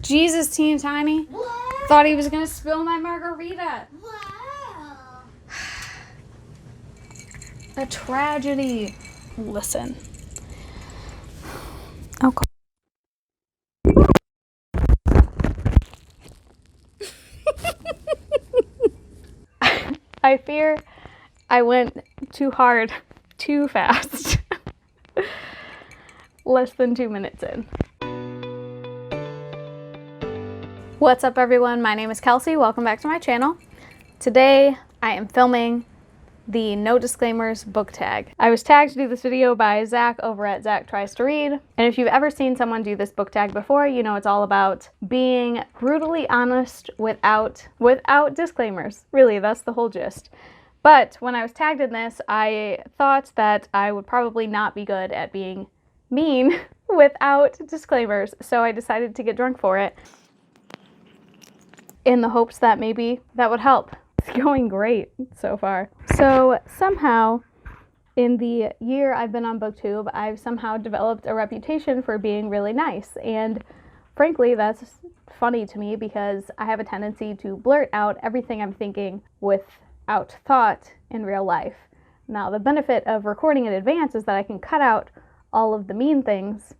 Jesus, Teeny Tiny. Wow. Thought he was going to spill my margarita. Wow. A tragedy. Listen. Okay. I fear I went too hard, too fast. Less than 2 minutes in. What's up, everyone? My name is Kelsey. Welcome back to my channel. Today I am filming the No Disclaimers book tag. I was tagged to do this video by Zach over at Zach Tries to Read. And if you've ever seen someone do this book tag before, you know it's all about being brutally honest without disclaimers. Really, that's the whole gist. But when I was tagged in this, I thought that I would probably not be good at being mean without disclaimers. So I decided to get drunk for it in the hopes that maybe that would help. It's going great so far. So somehow in the year I've been on BookTube, I've somehow developed a reputation for being really nice. And frankly, that's funny to me because I have a tendency to blurt out everything I'm thinking without thought in real life. Now, the benefit of recording in advance is that I can cut out all of the mean things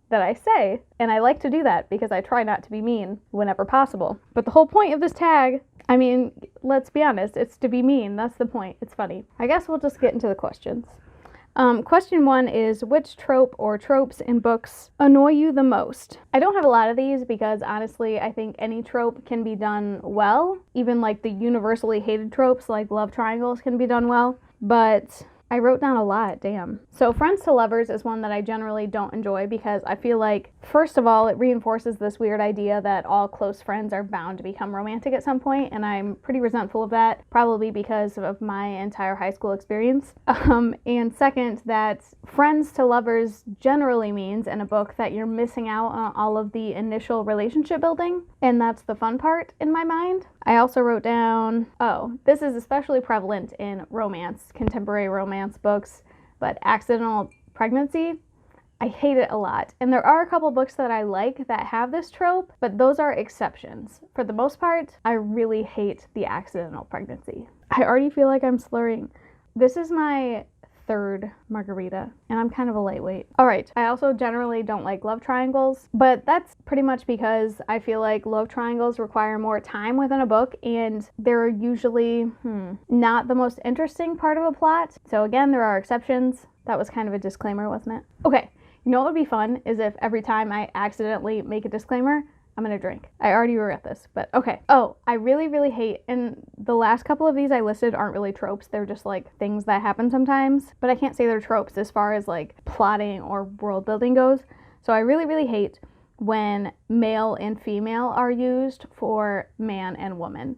that I say, and I like to do that because I try not to be mean whenever possible. But the whole point of this tag, I mean, let's be honest, it's to be mean. That's the point. It's funny. I guess we'll just get into the questions. Question 1 is, which trope or tropes in books annoy you the most? I don't have a lot of these because honestly, I think any trope can be done well. Even like the universally hated tropes like love triangles can be done well, but I wrote down a lot, damn. So friends to lovers is one that I generally don't enjoy because I feel like, first of all, it reinforces this weird idea that all close friends are bound to become romantic at some point, and I'm pretty resentful of that, probably because of my entire high school experience. And second, that friends to lovers generally means in a book that you're missing out on all of the initial relationship building, and that's the fun part in my mind. I also wrote down, this is especially prevalent in romance, contemporary romance books, but accidental pregnancy, I hate it a lot. And there are a couple books that I like that have this trope, but those are exceptions. For the most part, I really hate the accidental pregnancy. I already feel like I'm slurring. This is my third margarita, and I'm kind of a lightweight. All right, I also generally don't like love triangles, but that's pretty much because I feel like love triangles require more time within a book, and they're usually not the most interesting part of a plot. So again, there are exceptions. That was kind of a disclaimer, wasn't it? Okay, you know what would be fun is if every time I accidentally make a disclaimer, I'm gonna drink. I already regret this, but okay. Oh, I really, really hate, and the last couple of these I listed aren't really tropes. They're just like things that happen sometimes, but I can't say they're tropes as far as like plotting or world building goes. So I really, really hate when male and female are used for man and woman.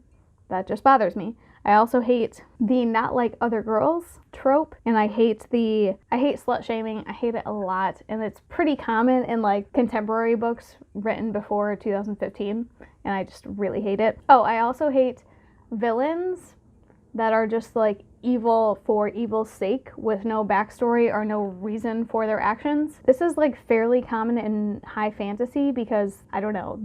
That just bothers me. I also hate the not like other girls trope, and I hate slut shaming. I hate it a lot, and it's pretty common in like contemporary books written before 2015, and I just really hate it. Oh, I also hate villains that are just like evil for evil's sake with no backstory or no reason for their actions. This is like fairly common in high fantasy because, I don't know,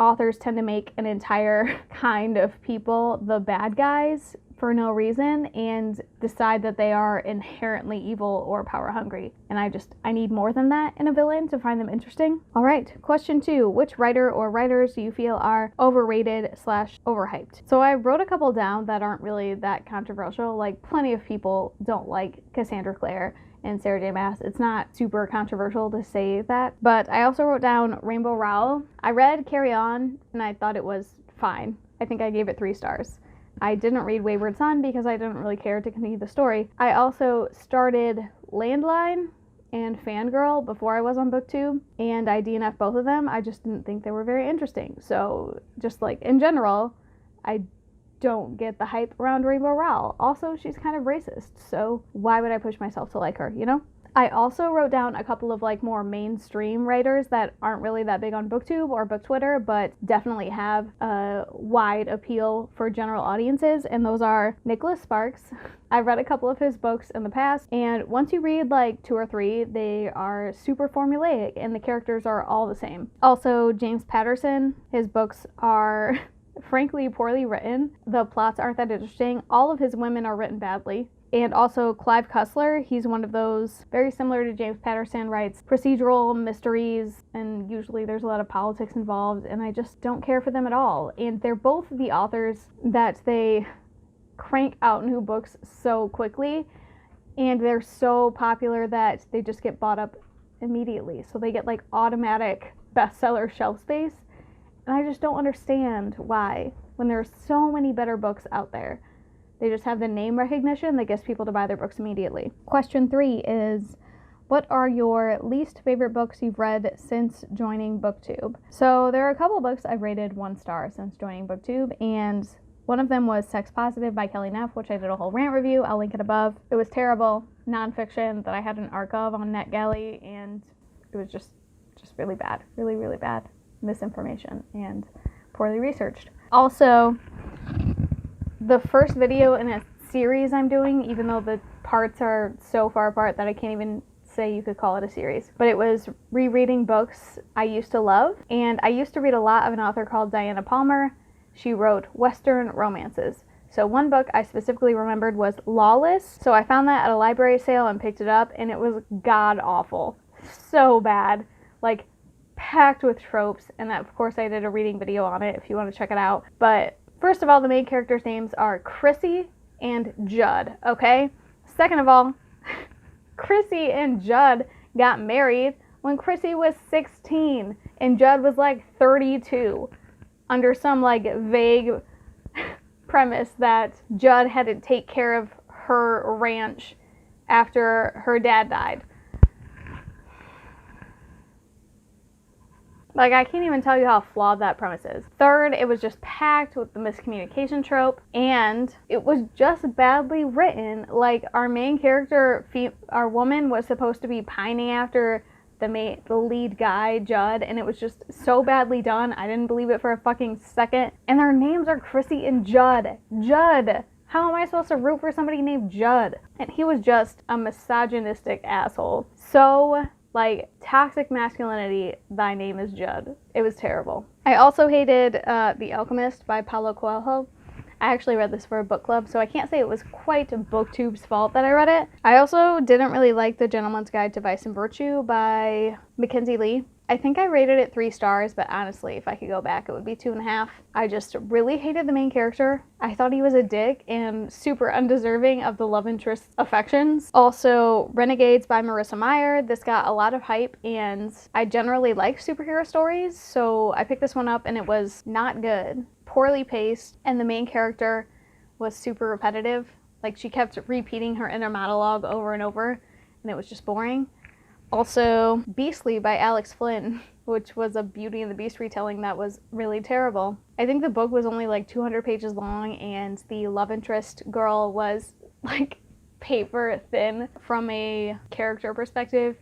authors tend to make an entire kind of people the bad guys for no reason and decide that they are inherently evil or power hungry. And I need more than that in a villain to find them interesting. All right, question 2, which writer or writers do you feel are overrated / overhyped? So I wrote a couple down that aren't really that controversial. Like plenty of people don't like Cassandra Clare and Sarah J. Maas. It's not super controversial to say that. But I also wrote down Rainbow Rowell. I read Carry On and I thought it was fine. I think I gave it 3 stars. I didn't read Wayward Son because I didn't really care to continue the story. I also started Landline and Fangirl before I was on BookTube, and I DNF'd both of them. I just didn't think they were very interesting. So just like in general, I don't get the hype around Rainbow Rowell. Also, she's kind of racist, so why would I push myself to like her, you know? I also wrote down a couple of like more mainstream writers that aren't really that big on BookTube or Book Twitter, but definitely have a wide appeal for general audiences, and those are Nicholas Sparks. I've read a couple of his books in the past, and once you read like 2 or 3, they are super formulaic and the characters are all the same. Also, James Patterson, his books are frankly poorly written. The plots aren't that interesting. All of his women are written badly. And also Clive Cussler, he's one of those, very similar to James Patterson, writes procedural mysteries, and usually there's a lot of politics involved, and I just don't care for them at all. And they're both the authors that they crank out new books so quickly, and they're so popular that they just get bought up immediately. So they get like automatic bestseller shelf space, and I just don't understand why, when there's so many better books out there. They just have the name recognition that gets people to buy their books immediately. Question 3 is, what are your least favorite books you've read since joining BookTube? So there are a couple books I've rated 1 star since joining BookTube, and one of them was Sex Positive by Kelly Neff, which I did a whole rant review. I'll link it above. It was terrible, nonfiction that I had an arc of on NetGalley, and it was just really bad, really bad misinformation and poorly researched. Also, the first video in a series I'm doing, even though the parts are so far apart that I can't even say you could call it a series, but it was rereading books I used to love, and I used to read a lot of an author called Diana Palmer. She wrote Western romances. So one book I specifically remembered was Lawless, so I found that at a library sale and picked it up, and it was god awful. So bad. Like, packed with tropes, and that, of course, I did a reading video on it if you want to check it out. But first of all, the main characters' names are Chrissy and Judd, okay? Second of all, Chrissy and Judd got married when Chrissy was 16 and Judd was like 32, under some like vague premise that Judd had to take care of her ranch after her dad died. Like, I can't even tell you how flawed that premise is. Third, it was just packed with the miscommunication trope, and it was just badly written. Like, our main character, our woman, was supposed to be pining after the lead guy, Judd, and it was just so badly done. I didn't believe it for a fucking second. And their names are Chrissy and Judd. Judd! How am I supposed to root for somebody named Judd? And he was just a misogynistic asshole. So, like, toxic masculinity, thy name is Judd. It was terrible. I also hated The Alchemist by Paulo Coelho. I actually read this for a book club, so I can't say it was quite BookTube's fault that I read it. I also didn't really like The Gentleman's Guide to Vice and Virtue by Mackenzie Lee. I think I rated it 3 stars, but honestly, if I could go back, it would be 2.5. I just really hated the main character. I thought he was a dick and super undeserving of the love interest's affections. Also, Renegades by Marissa Meyer. This got a lot of hype, and I generally like superhero stories, so I picked this one up, and it was not good. Poorly paced, and the main character was super repetitive. Like, she kept repeating her inner monologue over and over, and it was just boring. Also, Beastly by Alex Flynn, which was a Beauty and the Beast retelling that was really terrible. I think the book was only like 200 pages long, and the love interest girl was like paper thin from a character perspective,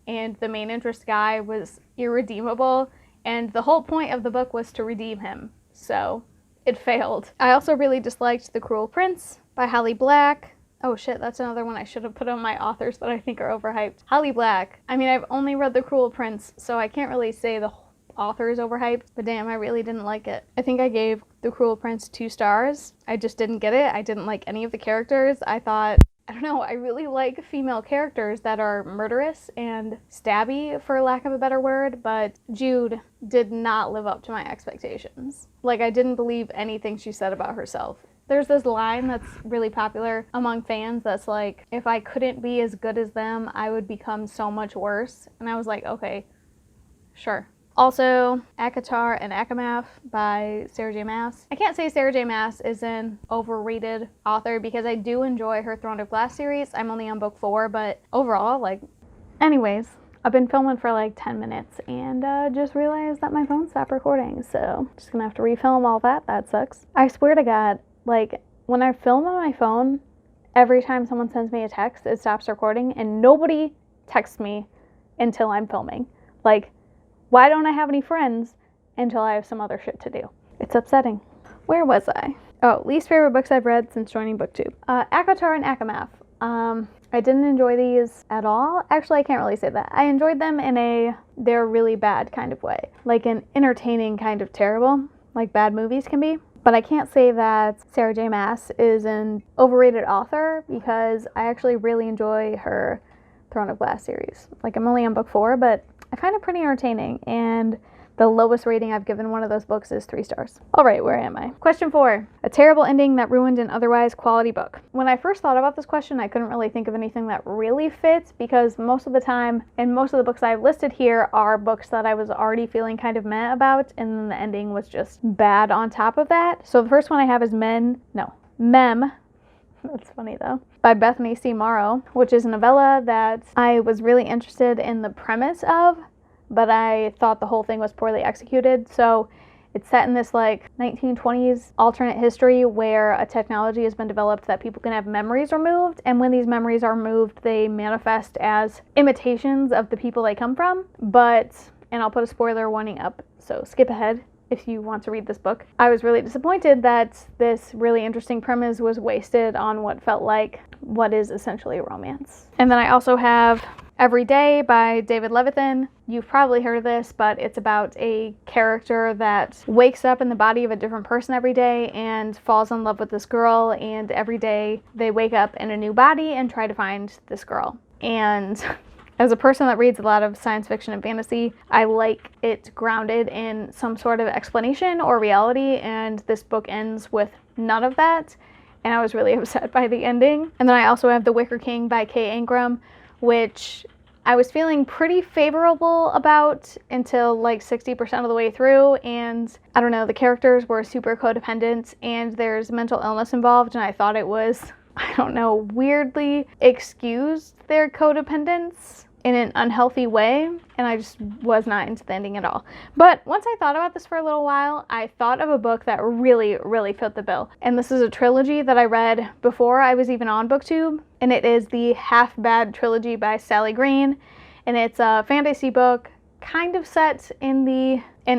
and the main interest guy was irredeemable, and the whole point of the book was to redeem him. So it failed. I also really disliked The Cruel Prince by Holly Black. Oh shit, that's another one I should have put on my authors that I think are overhyped. Holly Black. I mean, I've only read The Cruel Prince, so I can't really say the author is overhyped, but damn, I really didn't like it. I think I gave The Cruel Prince 2 stars. I just didn't get it. I didn't like any of the characters. I thought, I don't know, I really like female characters that are murderous and stabby, for lack of a better word, but Jude did not live up to my expectations. Like, I didn't believe anything she said about herself. There's this line that's really popular among fans that's like, if I couldn't be as good as them, I would become so much worse. And I was like, okay, sure. Also, Akatar and Akamath by Sarah J. Maas. I can't say Sarah J. Maas is an overrated author because I do enjoy her Throne of Glass series. I'm only on book 4, but overall, like, anyways, I've been filming for like 10 minutes and just realized that my phone stopped recording. So just gonna have to refilm all that. That sucks. I swear to God, like, when I film on my phone, every time someone sends me a text, it stops recording, and nobody text me until I'm filming. Like, why don't I have any friends until I have some other shit to do? It's upsetting. Where was I? Oh, least favorite books I've read since joining BookTube. ACOTAR and ACOMAF. I didn't enjoy these at all. Actually, I can't really say that. I enjoyed them in they're really bad kind of way. Like an entertaining kind of terrible, like bad movies can be. But I can't say that Sarah J. Maas is an overrated author because I actually really enjoy her Throne of Glass series. Like, I'm only on book 4, but I find it pretty entertaining, and the lowest rating I've given one of those books is 3 stars. All right, where am I? Question 4. A terrible ending that ruined an otherwise quality book. When I first thought about this question, I couldn't really think of anything that really fits because most of the time, and most of the books I've listed here are books that I was already feeling kind of meh about, and then the ending was just bad on top of that. So the first one I have is Mem. That's funny though. By Bethany C. Morrow, which is a novella that I was really interested in the premise of, but I thought the whole thing was poorly executed. So it's set in this like 1920s alternate history where a technology has been developed that people can have memories removed, and when these memories are removed, they manifest as imitations of the people they come from. And I'll put a spoiler warning up, so skip ahead if you want to read this book. I was really disappointed that this really interesting premise was wasted on what felt like what is essentially a romance. And then I also have Every Day by David Levithan. You've probably heard of this, but it's about a character that wakes up in the body of a different person every day and falls in love with this girl, and every day they wake up in a new body and try to find this girl. And as a person that reads a lot of science fiction and fantasy, I like it grounded in some sort of explanation or reality, and this book ends with none of that, and I was really upset by the ending. And then I also have The Wicker King by Kay Ingram, which I was feeling pretty favorable about until like 60% of the way through, and I don't know, the characters were super codependent and there's mental illness involved, and I thought it was, I don't know, weirdly excused their codependence in an unhealthy way, and I just was not into the ending at all. But once I thought about this for a little while, I thought of a book that really, really fit the bill. And this is a trilogy that I read before I was even on BookTube, and it is the Half Bad trilogy by Sally Green, and it's a fantasy book kind of set in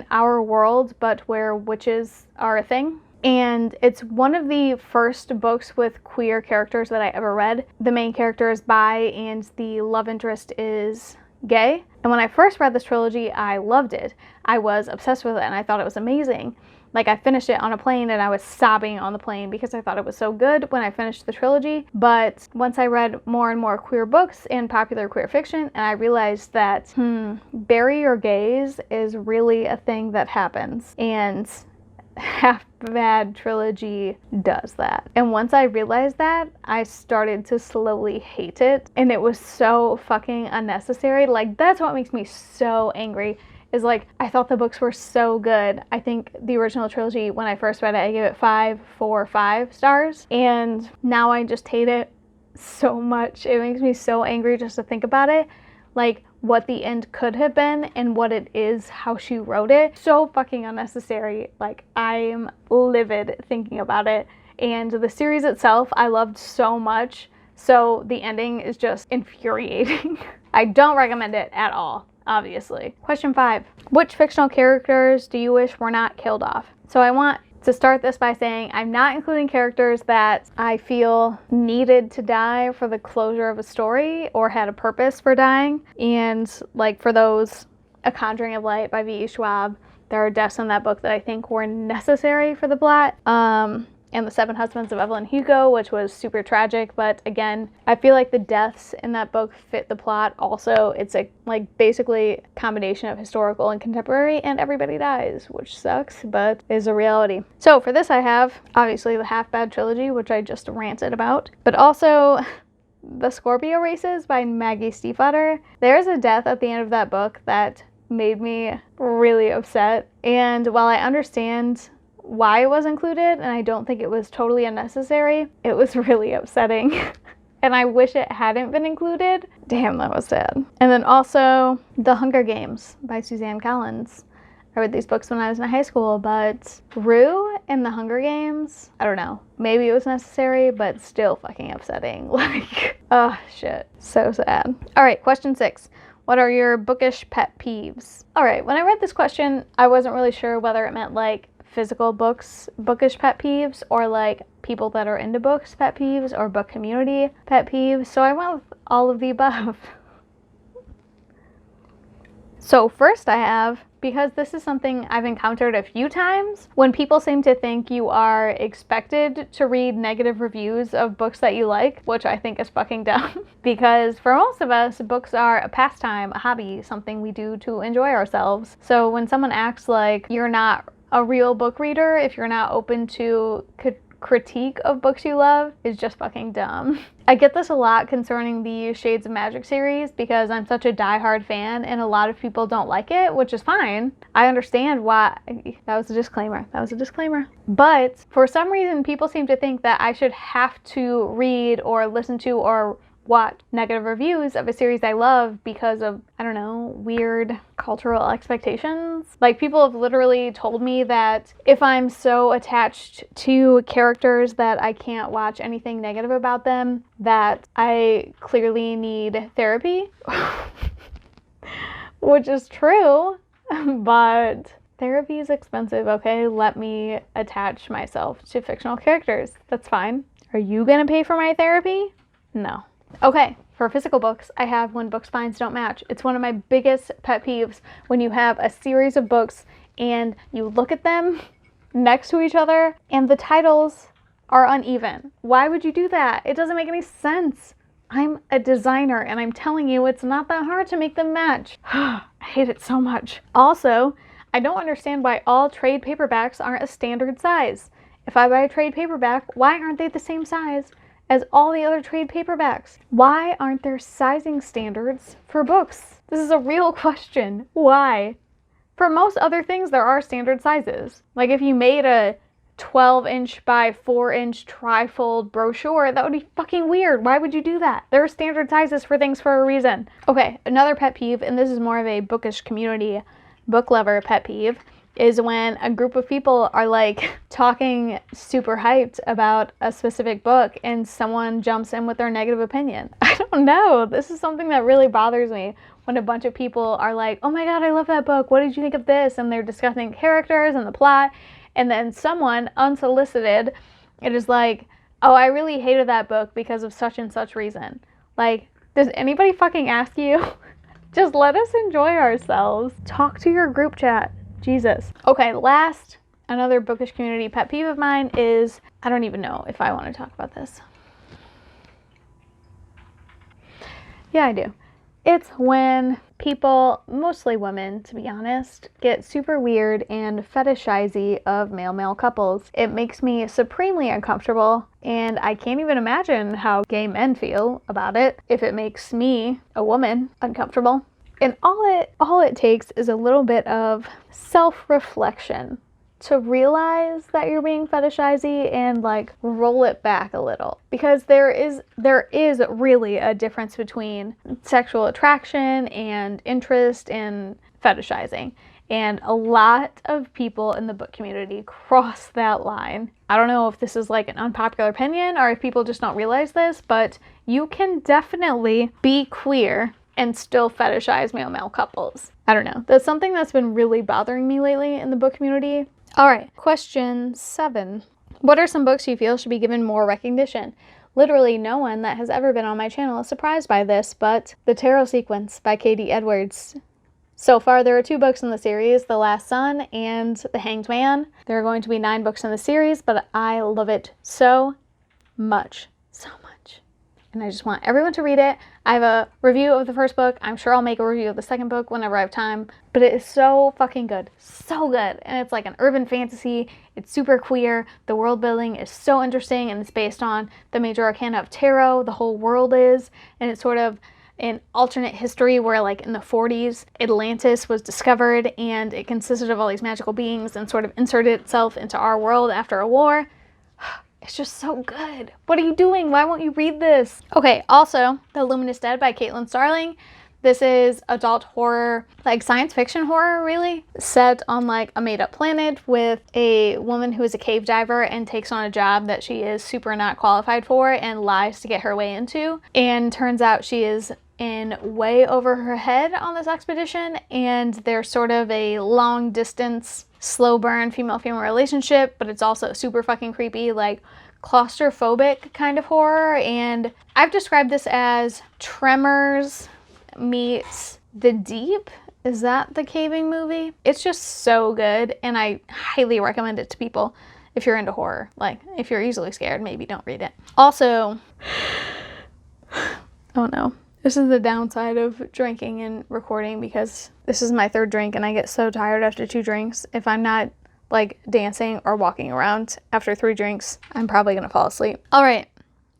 our world, but where witches are a thing. And it's one of the first books with queer characters that I ever read. The main character is bi and the love interest is gay. And when I first read this trilogy, I loved it. I was obsessed with it and I thought it was amazing. Like, I finished it on a plane and I was sobbing on the plane because I thought it was so good when I finished the trilogy. But once I read more and more queer books and popular queer fiction, and I realized that, bury your gays is really a thing that happens. And Half Bad trilogy does that. And once I realized that, I started to slowly hate it, and it was so fucking unnecessary. Like, that's what makes me so angry, is like, I thought the books were so good. I think the original trilogy, when I first read it, I gave it 5 stars, and now I just hate it so much. It makes me so angry just to think about it. Like, what the end could have been and what it is, how she wrote it. So fucking unnecessary. Like, I'm livid thinking about it. And the series itself, I loved so much. So the ending is just infuriating. I don't recommend it at all, obviously. Question 5. Which fictional characters do you wish were not killed off? So I want to start this by saying I'm not including characters that I feel needed to die for the closure of a story or had a purpose for dying. And like, for those, A Conjuring of Light by V.E. Schwab, there are deaths in that book that I think were necessary for the plot. And The Seven Husbands of Evelyn Hugo, which was super tragic, but again, I feel like the deaths in that book fit the plot. Also, it's basically a combination of historical and contemporary, and everybody dies, which sucks, but is a reality. So for this, I have obviously the Half Bad trilogy, which I just ranted about, but also The Scorpio Races by Maggie Stiefvater. There's a death at the end of that book that made me really upset, and while I understand why it was included, and I don't think it was totally unnecessary, it was really upsetting. And I wish it hadn't been included. Damn, that was sad. And then also The Hunger Games by Suzanne Collins. I read these books when I was in high school, but Rue in the Hunger Games. I don't know. Maybe it was necessary, but still fucking upsetting. Like, oh shit. So sad. All right, question 6. What are your bookish pet peeves? All right, when I read this question, I wasn't really sure whether it meant like physical books, bookish pet peeves, or like people that are into books pet peeves, or book community pet peeves. So I went with all of the above. So first I have, because this is something I've encountered a few times, when people seem to think you are expected to read negative reviews of books that you like, which I think is fucking dumb. Because for most of us, books are a pastime, a hobby, something we do to enjoy ourselves. So when someone acts like you're not a real book reader, if you're not open to critique of books you love, is just fucking dumb. I get this a lot concerning the Shades of Magic series because I'm such a diehard fan and a lot of people don't like it, which is fine. I understand why. That was a disclaimer. That was a disclaimer. But for some reason, people seem to think that I should have to read or listen to or watch negative reviews of a series I love because of, I don't know, weird cultural expectations. Like, people have literally told me that if I'm so attached to characters that I can't watch anything negative about them, that I clearly need therapy. Which is true, but therapy is expensive, okay? Let me attach myself to fictional characters. That's fine. Are you gonna pay for my therapy? No. Okay, for physical books, I have when book spines don't match. It's one of my biggest pet peeves when you have a series of books and you look at them next to each other and the titles are uneven. Why would you do that? It doesn't make any sense. I'm a designer and I'm telling you it's not that hard to make them match. I hate it so much. Also, I don't understand why all trade paperbacks aren't a standard size. If I buy a trade paperback, why aren't they the same size as all the other trade paperbacks? Why aren't there sizing standards for books? This is a real question. Why? For most other things, there are standard sizes. Like if you made a 12-inch by 4-inch trifold brochure, that would be fucking weird. Why would you do that? There are standard sizes for things for a reason. Okay, another pet peeve, and this is more of a bookish community book lover pet peeve, is when a group of people are like talking super hyped about a specific book and someone jumps in with their negative opinion. I don't know. This is something that really bothers me when a bunch of people are like, oh my god, I love that book. What did you think of this? And they're discussing characters and the plot. And then someone unsolicited, it is like, oh, I really hated that book because of such and such reason. Like, does anybody fucking ask you? Just let us enjoy ourselves. Talk to your group chat. Jesus. Okay, last, another bookish community pet peeve of mine is, I don't even know if I want to talk about this. Yeah, I do. It's when people, mostly women to be honest, get super weird and fetishizy of male-male couples. It makes me supremely uncomfortable, and I can't even imagine how gay men feel about it if it makes me, a woman, uncomfortable. And all it takes is a little bit of self-reflection to realize that you're being fetishizy and like roll it back a little. Because there is really a difference between sexual attraction and interest in fetishizing. And a lot of people in the book community cross that line. I don't know if this is like an unpopular opinion or if people just don't realize this, but you can definitely be queer and still fetishize male-male couples. I don't know. That's something that's been really bothering me lately in the book community. All right, question 7. What are some books you feel should be given more recognition? Literally no one that has ever been on my channel is surprised by this, but The Tarot Sequence by Katie Edwards. So far, there are 2 books in the series, The Last Son and The Hanged Man. There are going to be 9 books in the series, but I love it so much. So much. And I just want everyone to read it. I have a review of the first book. I'm sure I'll make a review of the second book whenever I have time. But it is so fucking good. So good. And it's like an urban fantasy. It's super queer. The world building is so interesting. And it's based on the major arcana of tarot. The whole world is. And it's sort of an alternate history where like in the 40s, Atlantis was discovered. And it consisted of all these magical beings and sort of inserted itself into our world after a war. It's just so good. What are you doing? Why won't you read this? Okay, also, The Luminous Dead by Caitlin Starling. This is adult horror, like science fiction horror, really, set on like a made-up planet with a woman who is a cave diver and takes on a job that she is super not qualified for and lies to get her way into. And turns out she is in way over her head on this expedition, and there's sort of a long distance, slow burn female-female relationship, but it's also super fucking creepy, like claustrophobic kind of horror. And I've described this as Tremors meets The Deep. Is that the caving movie? It's just so good, and I highly recommend it to people if you're into horror. Like, if you're easily scared, maybe don't read it. Also, oh no. This is the downside of drinking and recording, because this is my third drink and I get so tired after 2 drinks. If I'm not like dancing or walking around after 3 drinks, I'm probably gonna fall asleep. All right,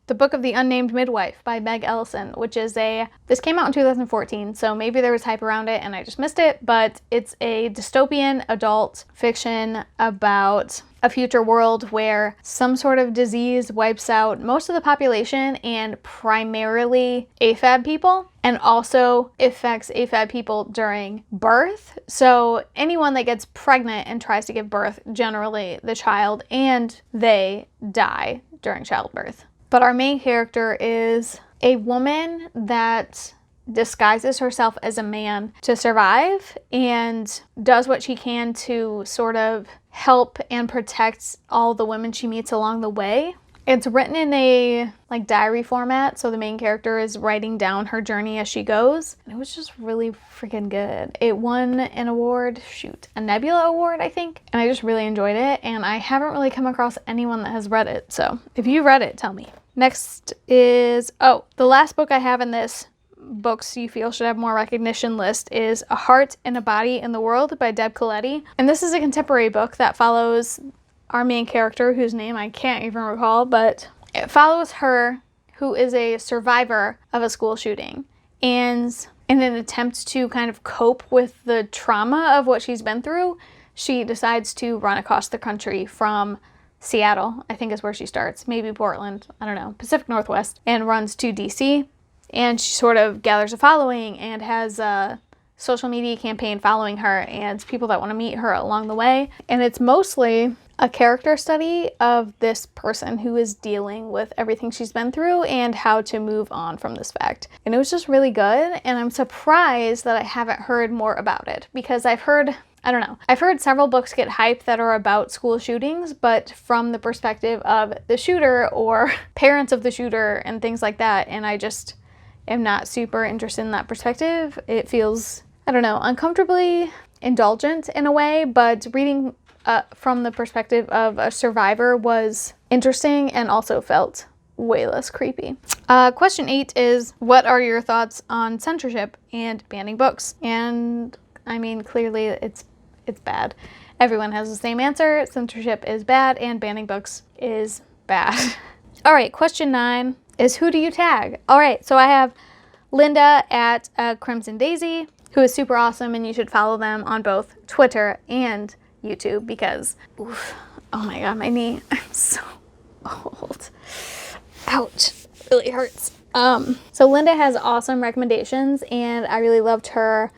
The Book of the Unnamed Midwife by Meg Ellison, which is this came out in 2014, so maybe there was hype around it and I just missed it, but it's a dystopian adult fiction about a future world where some sort of disease wipes out most of the population, and primarily AFAB people, and also affects AFAB people during birth. So anyone that gets pregnant and tries to give birth, generally the child and they die during childbirth. But our main character is a woman that disguises herself as a man to survive and does what she can to sort of help and protect all the women she meets along the way. It's written in a like diary format, so the main character is writing down her journey as she goes. And it was just really freaking good. It won an award, a Nebula Award, I think. And I just really enjoyed it, and I haven't really come across anyone that has read it. So if you read it, tell me. Next is, the last book I have in this books you feel should have more recognition list is A Heart and a Body in the World by Deb Coletti. And this is a contemporary book that follows our main character, whose name I can't even recall, but it follows her, who is a survivor of a school shooting. And in an attempt to kind of cope with the trauma of what she's been through, she decides to run across the country from Seattle, I think is where she starts, maybe Portland, I don't know, Pacific Northwest, and runs to DC. And she sort of gathers a following and has a social media campaign following her and people that want to meet her along the way. And it's mostly a character study of this person who is dealing with everything she's been through and how to move on from this fact. And it was just really good, and I'm surprised that I haven't heard more about it, because I've heard several books get hyped that are about school shootings, but from the perspective of the shooter or parents of the shooter and things like that, and I just am not super interested in that perspective. It feels, uncomfortably indulgent in a way, but reading from the perspective of a survivor was interesting and also felt way less creepy. Question 8 is, what are your thoughts on censorship and banning books? And I mean, clearly it's bad. Everyone has the same answer. Censorship is bad and banning books is bad. All right, question 9 is, who do you tag? All right, so I have Linda at Crimson Daisy, who is super awesome, and you should follow them on both Twitter and YouTube, because, oh my god, my knee, I'm so old. Ouch, really hurts. So Linda has awesome recommendations, and I really loved her,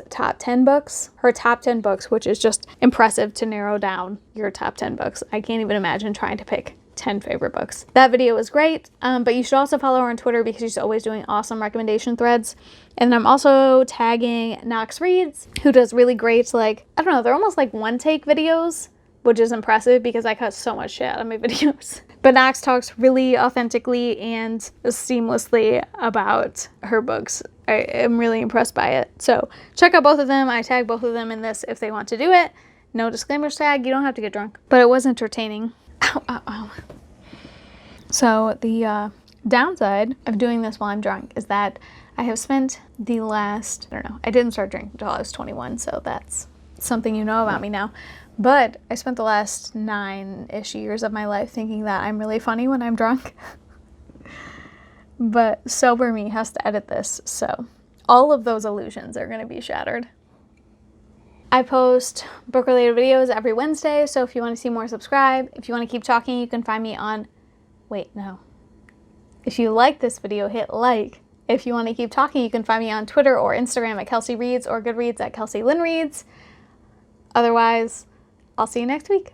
top 10 books? Her top 10 books, which is just impressive to narrow down your top 10 books. I can't even imagine trying to pick 10 favorite books. That video was great, but you should also follow her on Twitter because she's always doing awesome recommendation threads. And I'm also tagging Knox Reads, who does really great, they're almost like one-take videos, which is impressive because I cut so much shit out of my videos. But Knox talks really authentically and seamlessly about her books. I am really impressed by it. So check out both of them. I tag both of them in this if they want to do it. No disclaimers tag. You don't have to get drunk. But it was entertaining. Ow, ow, ow. So the downside of doing this while I'm drunk is that I have spent the last, I didn't start drinking until I was 21, so that's something you know about me now. But I spent the last 9-ish years of my life thinking that I'm really funny when I'm drunk. But sober me has to edit this, so all of those illusions are going to be shattered. I post book-related videos every Wednesday, so if you want to see more, subscribe. If you want to keep talking, you can find me on... Wait, no. If you like this video, hit like. If you want to keep talking, you can find me on Twitter or Instagram at Kelsey Reads or Goodreads at Kelsey Lynn Reads. Otherwise, I'll see you next week.